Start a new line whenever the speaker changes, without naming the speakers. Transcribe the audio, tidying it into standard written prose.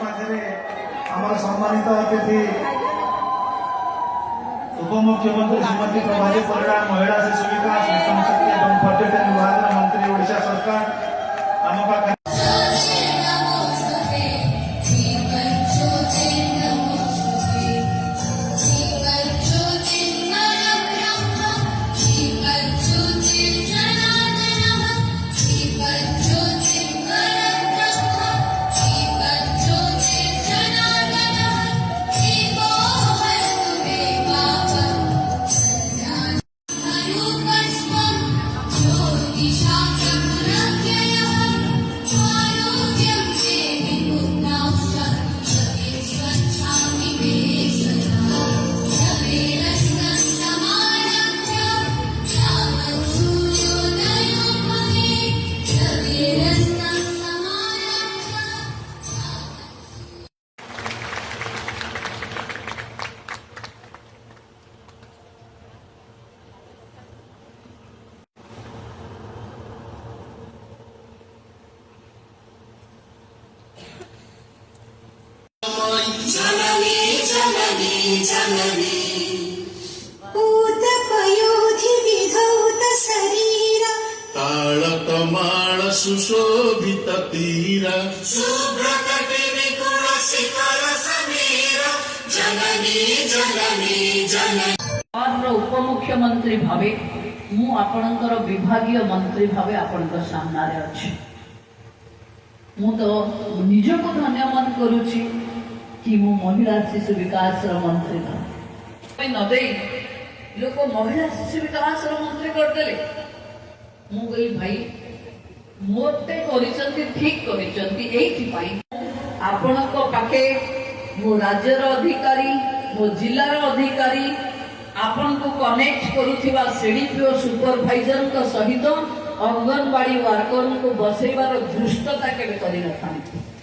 पाखे आम सम्मानित अतिथि उपमुख्यमंत्री श्रीमती प्रभाजी परिड़ा महिला शिशु विकास श्रम शक्ति और पर्यटन विभाग मंत्री ओडिशा सरकार आम पाखे
जननी जननी जननी ऊतपयोधि विधौत शरीर
ताळकमाळ सुशोभित तीर
शुभ्रतटि विकुल शिखर समीर जननी जननी जननी
उपमुख्यमंत्री भावे मु आपणकर विभागीय मंत्री भावे आपणकर सामने अच्छी मु तो निजको धन्यवाद करुची कि मु महिला शिशु विकास मंत्री नदे लोक महिला शिशु विकास मंत्री करदेले मु कही भाई मोटे ठीक कर आपण पाखे मो राज्यर अधिकारी मो जिलार अधिकारी आपण को कनेक्ट करुथिबा सीडीपीओ सुपरवाइजर सहित अंगनवाड़ी वर्कर को बसैबार धृष्टता केबे करि नथांती।